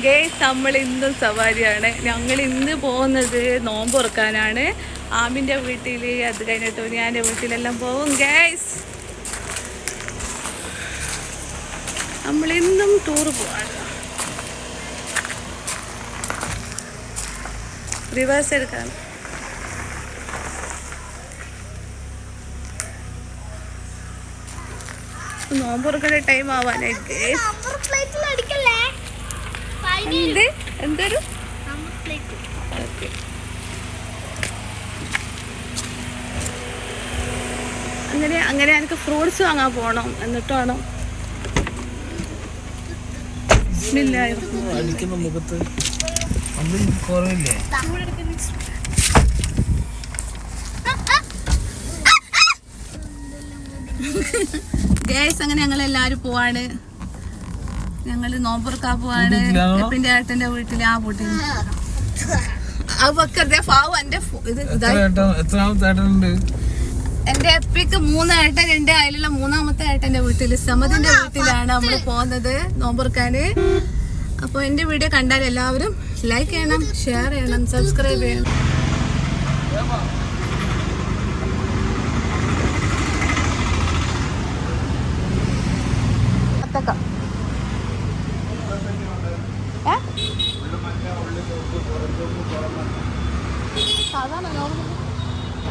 Guys നമ്മൾ ഇന്നും സവാരിയാണ്. ഞങ്ങൾ ഇന്ന് പോകുന്നത് നോമ്പ് തുറക്കാനാണ്. ആമിൻ്റെ വീട്ടിൽ, അത് കഴിഞ്ഞിട്ട് ഞാൻ്റെ വീട്ടിലെല്ലാം പോകും ഗേസ്. നമ്മളിന്നും ടൂറ് പോവാണ്. റിവേഴ്സ് എടുക്കാൻ നോമ്പ് തുറക്കേണ്ട ടൈം ആവാനായി ഗേസ്. എന്തൊരു ഓക്കെ. അങ്ങനെ എനിക്ക് ഫ്രൂട്ട്സ് വാങ്ങാൻ പോകണം. എന്നിട്ട് വേണം ഗേസ്. അങ്ങനെ ഞങ്ങളെല്ലാരും പോവാണ്. ഞങ്ങള് നോമ്പുറക്കാൻ പോവാണ്. എപ്പിന്റെ ഏട്ടന്റെ വീട്ടില്. ആ വീട്ടിൽ എന്റെ എപ്പിക്ക് 3 ഏട്ടൻ. എന്റെ അതിലുള്ള 3ാമത്തെ ഏട്ടന്റെ വീട്ടില്, സമതിന്റെ വീട്ടിലാണ് നമ്മള് പോകുന്നത് നോമ്പുറക്കാന്. അപ്പൊ എന്റെ വീഡിയോ കണ്ടാൽ എല്ലാവരും ലൈക്ക് ചെയ്യണം, ഷെയർ ചെയ്യണം, സബ്സ്ക്രൈബ് ചെയ്യണം.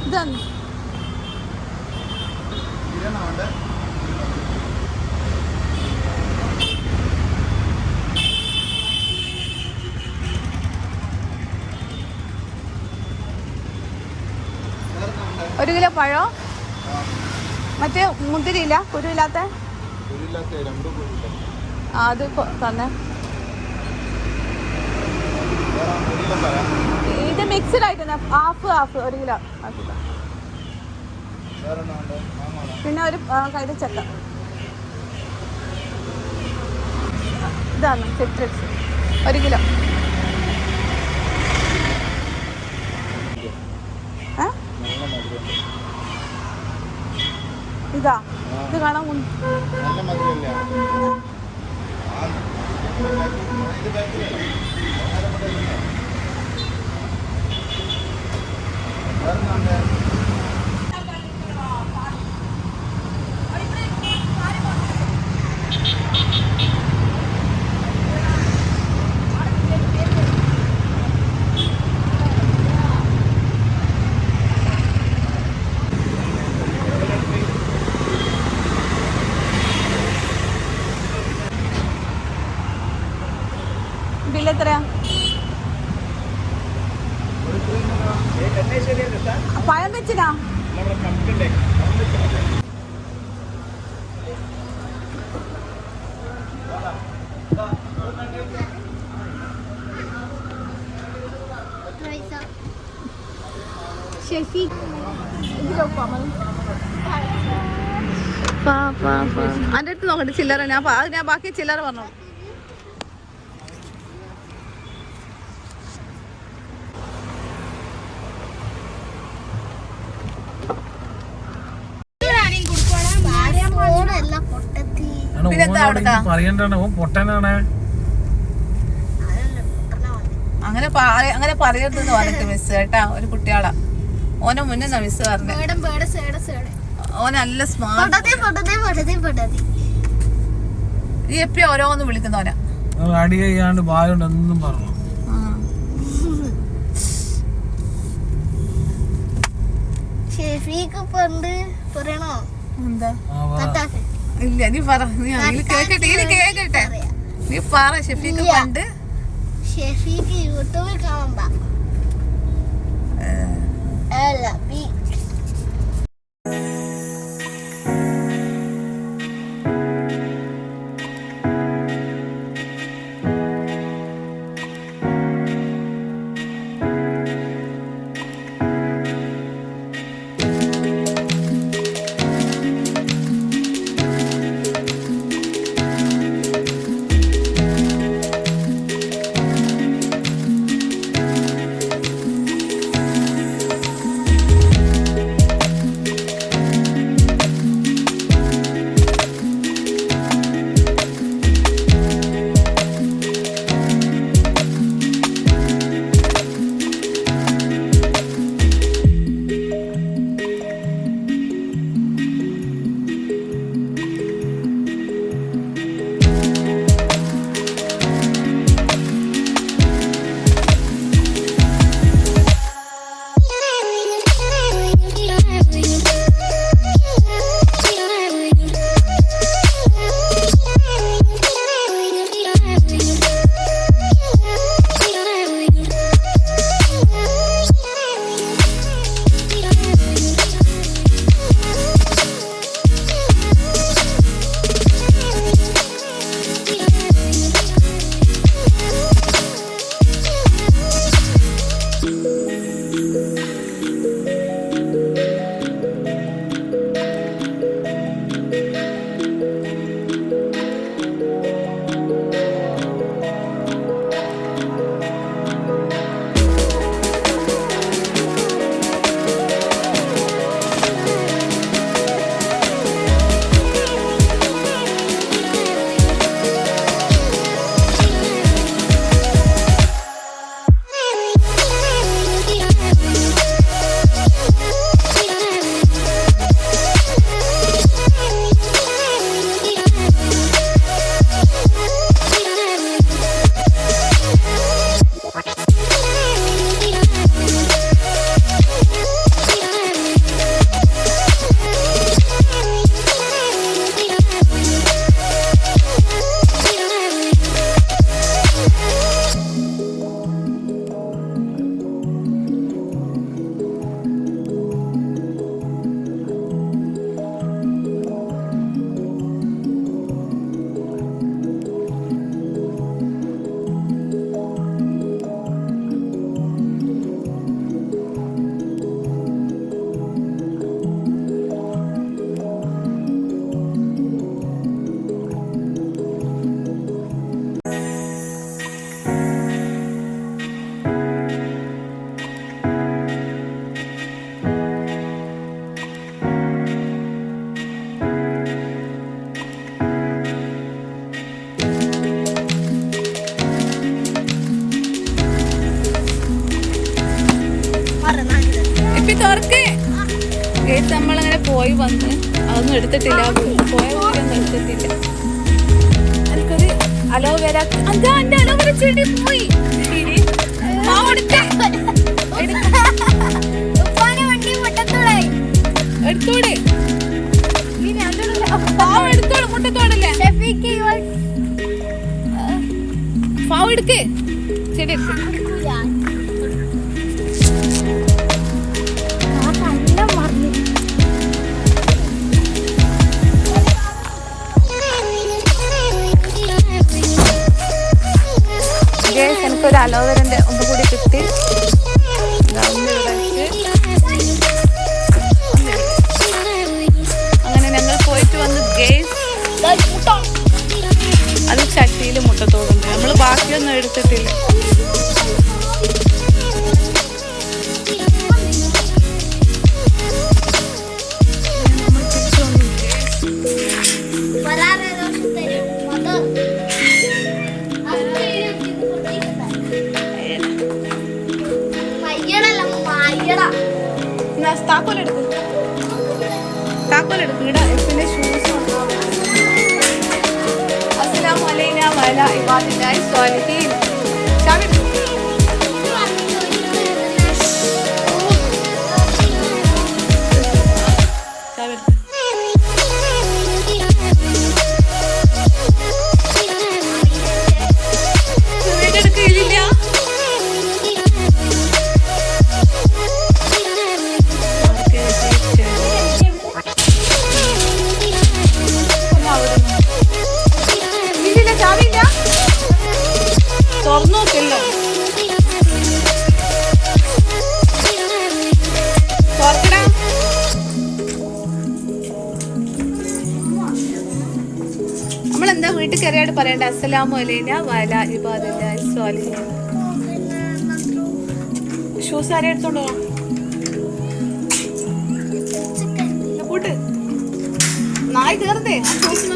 ഇതാണ് 1 കിലോ പഴം. മറ്റേ മുന്തിരിയില്ല, കുരുവില്ലാത്ത അത് തന്നെ. ഇത് മിക്സ്ഡ് ആയിട്ട് ഹാഫ് 1 കിലോ. പിന്നെ ഒരു കൈതച്ചക്ക. ഇതാണ് സിട്രസ് 1 കിലോ. ഇതാ, ഇത് കാണാൻ എത്രയാ? പഴം വെച്ചിനാ? അതിന്റെ അടുത്ത് നോക്കട്ടെ ചില്ലറ. ഞാൻ ബാക്കി ചില്ലറ പറഞ്ഞു. അങ്ങനെ പറയരുതെന്ന് പറഞ്ഞിട്ട് മിസ് കേട്ടാ. ഒരു കുട്ടിയാളാ. ഓനെ മുന്നേ മിസ് പറഞ്ഞു. ഓനല്ല സ്മാർട്ട്. ഈ എപ്പി ഓരോന്ന് വിളിക്കുന്നവനാ. ഇല്ല, നീ പറ. നീ കേക്കട്ടെ. നീ പറ. ഷെഫീക്ക് പണ്ട് യൂട്യൂബിൽ കാണാൻ ഗേറ്റ് നമ്മളങ്ങനെ പോയി വന്ന് അതൊന്നും എടുത്തിട്ടില്ല, പോയ വീടൊന്നും എടുത്തിട്ടില്ല. എനിക്കൊരു അലോവേര അലോവേര ചെടി പോയി. എടുത്തോടെ എടുത്തോളൂ, മുട്ടത്തോടല്ലേ പാവ് എടുക്കേ ചെടി എനിക്കൊരു അലോവേരന്റെ ഒന്നുകൂടി കിട്ടി. അങ്ങനെ ഞങ്ങൾ പോയിട്ട് വന്ന് ഗേസ് അത് ചട്ടിയിൽ മുട്ടത്തോടുണ്ട്. നമ്മൾ ബാക്കിയൊന്നും എടുത്തിട്ടില്ല. താക്കോലെടുക്കും ഇവിടെ പിന്നെ ഷൂസ്. അസ്സലാമു അലൈനാ വഅലാ ഇബാദില്ലാഹി സ്വാലിഹീൻ. തുറന്നോക്കല്ലോ തുറക്കടാ. നമ്മളെന്താ വീട്ടിൽ കയറിയായിട്ട് പറയണ്ട അസ്സലാമു അലൈനാ വഅലാ ഇബാദില്ലാഹി സ്വാലിഹീൻ. ഷൂസ് ആരെ എടുത്തോണ്ടോ കൂട്ട് നായി കയറതേ ഷൂസ്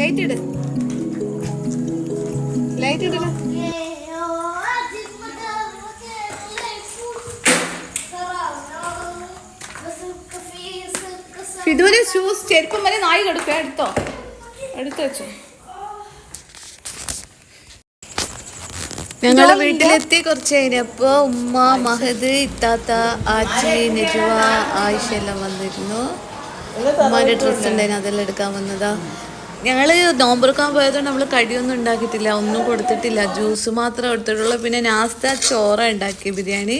ലൈറ്റ് ഇട്, ലൈറ്റ് ഇടല. ഇതുവരെ ഷൂസ് ചെരുപ്പം വരെ നായി കെടുക്കുക. എടുത്തു വെച്ചോ. ഞങ്ങളെ വീട്ടിലെത്തി കുറച്ച് കഴിഞ്ഞപ്പോ ഉമ്മ, മഹദ്, ഇത്താത്ത, ആച്ചി, നെജുവ, ആയിഷ എല്ലാം വന്നിരുന്നു. ഉമ്മാന്റെ ഡ്രസ്സ് ഉണ്ടായിരുന്നു, അതെല്ലാം എടുക്കാൻ വന്നതാ. ഞങ്ങൾ നോമ്പുറക്കാൻ പോയതുകൊണ്ട് നമ്മൾ കടിയൊന്നും ഉണ്ടാക്കിയിട്ടില്ല, ഒന്നും കൊടുത്തിട്ടില്ല. ജ്യൂസ് മാത്രമേ കൊടുത്തിട്ടുള്ളൂ. പിന്നെ നാസ്ത ചോറ ഉണ്ടാക്കി ബിരിയാണി,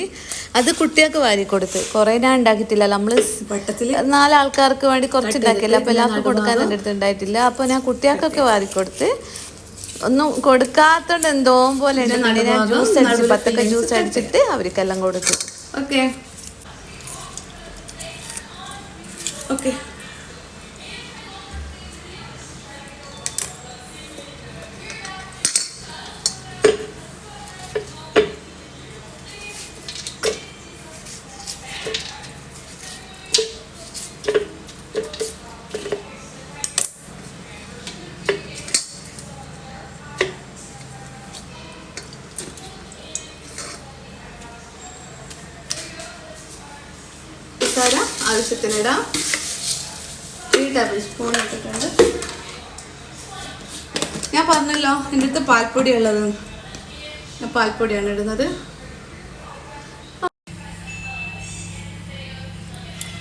അത് കുട്ടികൾക്ക് വാരി കൊടുത്ത്. കുറേ ഞാൻ ഉണ്ടാക്കിയിട്ടില്ല. നമ്മൾ 4 ആൾക്കാർക്ക് വേണ്ടി കുറച്ച് ഉണ്ടാക്കിയില്ല. അപ്പോൾ എല്ലാവർക്കും കൊടുക്കാൻ എൻ്റെ അടുത്ത് ഉണ്ടായിട്ടില്ല. അപ്പോൾ ഞാൻ കുട്ടികൾക്കൊക്കെ വാരി കൊടുത്ത്. ഒന്നും കൊടുക്കാത്തോണ്ട് എന്തോ പോലെ ഞാൻ ജ്യൂസ് അടിച്ച് 10 ജ്യൂസ് അടിച്ചിട്ട് അവർക്കെല്ലാം കൊടുത്തു. Okay okay. ആവശ്യത്തിനിടാം. 3 ടേബിൾ സ്പൂൺ ഇട്ടിട്ടുണ്ട്. ഞാൻ പറഞ്ഞല്ലോ എൻ്റെ അടുത്ത് പാൽപ്പൊടി ഉള്ളത്, ഞാൻ പാൽപ്പൊടിയാണ് ഇടുന്നത്.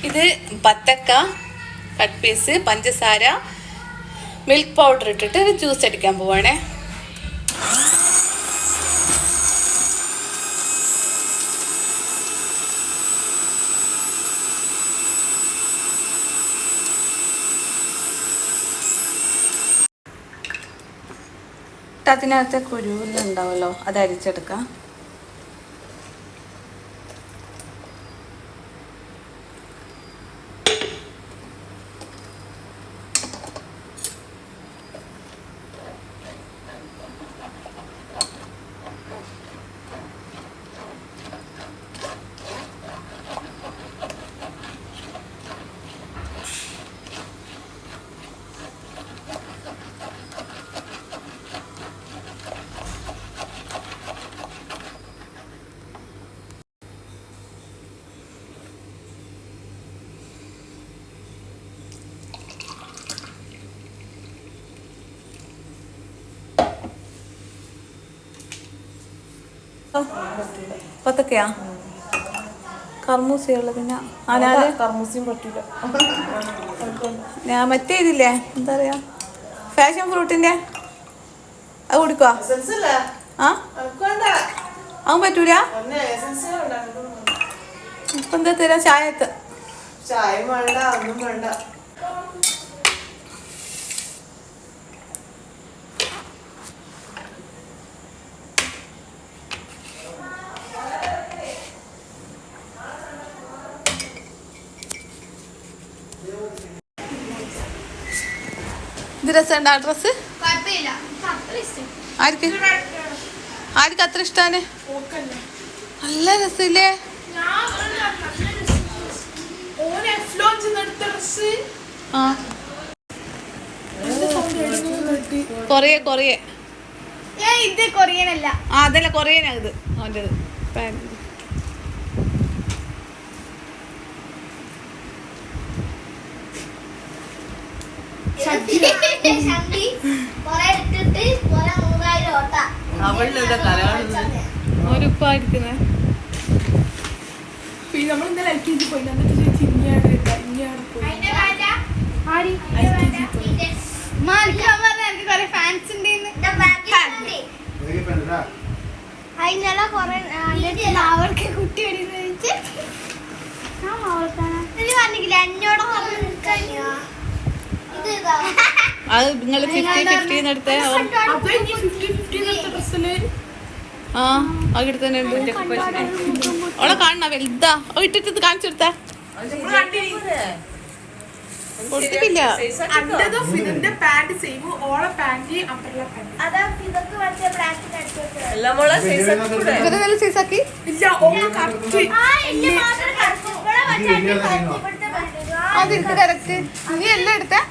ഇത് ബത്തക്ക കട്ട് പീസ്, പഞ്ചസാര, മിൽക്ക് പൗഡർ ഇട്ടിട്ട് ഒരു ജ്യൂസ് അടിക്കാൻ പോവാണേ. അതിനകത്തെ കുരുവുണ്ടാവുമല്ലോ, അത് അരിച്ചെടുക്കാം. പത്തൊക്കെയാ കർമൂസയുള്ള പിന്നെ അനാല് കർമൂസിയും പറ്റില്ല. ഞാൻ മറ്റേ ഇതില്ലേ എന്താ പറയാ ഫാഷൻ ഫ്രൂട്ടിന്റെ അത് കുടിക്കുവാ ആ അവൻ പറ്റൂല ഇപ്പൊ എന്താ തരാ ചായത്ത് ചായ വേണ്ട ഒന്നും വേണ്ട. ഇത് രസമുണ്ട് ആ ഡ്രസ് ആർക്ക് ആർക്ക് അത്ര ഇഷ്ടാണ് നല്ല രസമില്ലേ ആ കൊറിയ ഇത് കൊറിയനല്ല ആ അതല്ല കൊറിയനാ ഇത് അവൻ്റെത് പാൻറ് ഒരുപ്പായിരിക്കുന്നേ നമ്മൾ ഇന്നലെ LKG പോയി എന്നിട്ട് ചേച്ചി ഇനിയാണ് പോയി. അതിനല്ല കൊറേ അവർക്ക് കുട്ടി പറഞ്ഞില്ല എന്നോട് അത് നിങ്ങൾ 50-50 എടുത്തേ ആ അത് എടുത്തന്നെ ഉണ്ട് ഓളെ കാണണ വലുതാ ഇട്ടിട്ട് കാണിച്ചെടുത്താ കൊടുത്തിട്ടില്ല ഇവരെ നല്ല സൈസാക്കി അതെടുത്ത് കറക്റ്റ് നീ എല്ലാം എടുത്തേ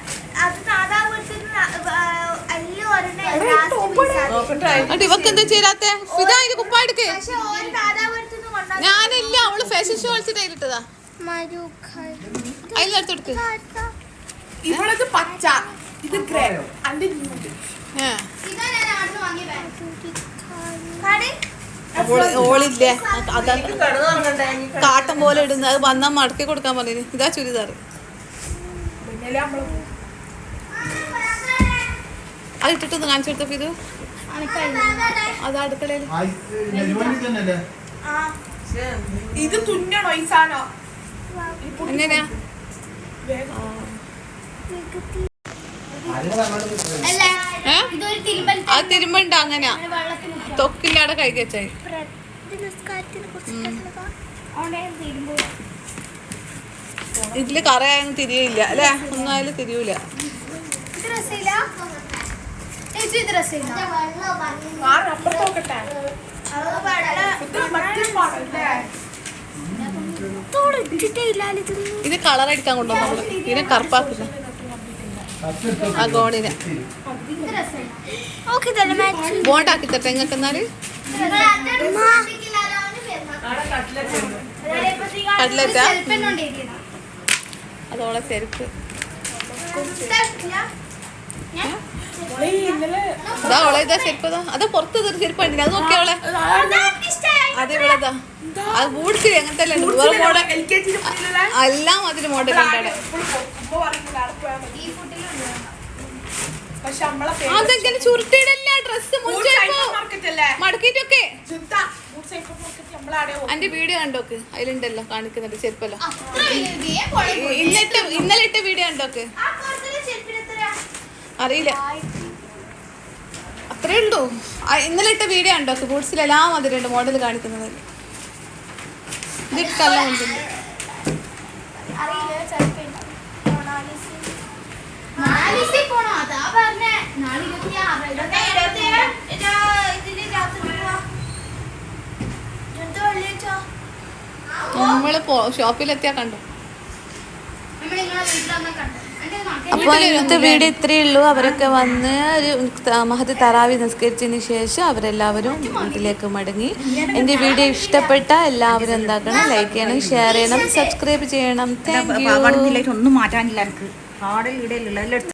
ഇവക്ക് എന്താ ചേരാത്തെ ഇതാ ഇത് കുപ്പായെടുക്ക് ഞാനില്ല അവള് ഫാഷൻ ഷോ കളിച്ചിട്ട് അതിലിട്ടതാ അതിലെടുത്തെടുക്ക് ഇവളത് പച്ച ഇത് ഗ്രേ അതിന്റെ ഓളില്ലേ അതാ കാട്ടം പോലെ ഇടുന്നത് അത് വന്നാ മടക്കി കൊടുക്കാൻ പറഞ്ഞു ഇതാ ചുരിദാർ അത് ഇട്ടിട്ടൊന്ന് കാണിച്ചു കൊടുത്തപ്പോ ഇത് അത് അടുക്കളയിൽ ഇത് തുന്നണോ ഈ സാധനം എങ്ങനെയാ അത് തിരുമ്പണ്ട അങ്ങനെയാ തൊക്കില്ലാടെ കൈ വെച്ചായി ഇതില് കറയായൊന്നും തിരിയില്ല അല്ലേ ഒന്നും ആയാലും തിരിയൂല ഇത് കളർ അടിക്കാൻ കൊണ്ടുവന്നു നമ്മള് ഇതിനെ കറുപ്പാക്കുന്ന ആ ഗോണിനെ ബോണ്ടാക്കി തട്ടെ നിങ്ങൾക്ക് എന്നാല് കട്ട്ലറ്റാ അതോളെ ചെരുപ്പ് ഇതാ ഓളെ ഇതാ ചെരുപ്പതാ അത് പുറത്ത് ചെരുപ്പ് കണ്ടില്ല അത് നോക്കിയോളെ അത് ഇവളതാ അത് ബൂട്ട്സ് അങ്ങനത്തെ എല്ലാം അതിന് മോഡൽ ഉണ്ട് അതെങ്ങനെ ചുരുട്ടിയിടല്ല ഡ്രസ് മടക്കിട്ടൊക്കെ എന്റെ വീഡിയോ കണ്ടോക്ക് അതിലുണ്ടല്ലോ കാണിക്കുന്നുണ്ട് ചെരുപ്പല്ലോ ഇന്നലെ ഇട്ട വീഡിയോ കണ്ടോക്ക് അറിയില്ല അത്രേ ഉള്ളൂ ഇന്നലെ ഇട്ട വീഡിയോ കണ്ടോക്ക് ബൂട്ട്സിലെല്ലാം അതിലുണ്ട് മോഡൽ കാണിക്കുന്നത് ഇതിട്ടല്ല മുൻപില്ല നമ്മള് ഷോപ്പിലെത്തിയാ കണ്ടോ. അപ്പോൾ ഇന്നത്തെ വീഡിയോ ഇത്രയേ ഉള്ളൂ. അവരൊക്കെ വന്ന് ഒരു മഹദി തറാവി നിസ്കരിച്ചതിന് ശേഷം അവരെല്ലാവരും വീട്ടിലേക്ക് മടങ്ങി. എൻ്റെ വീഡിയോ ഇഷ്ടപ്പെട്ട എല്ലാവരും എന്താക്കണം, ലൈക്ക് ചെയ്യണം, ഷെയർ ചെയ്യണം, സബ്സ്ക്രൈബ് ചെയ്യണം. Thank you. ഒന്നും മാറ്റാനില്ല എനിക്ക്.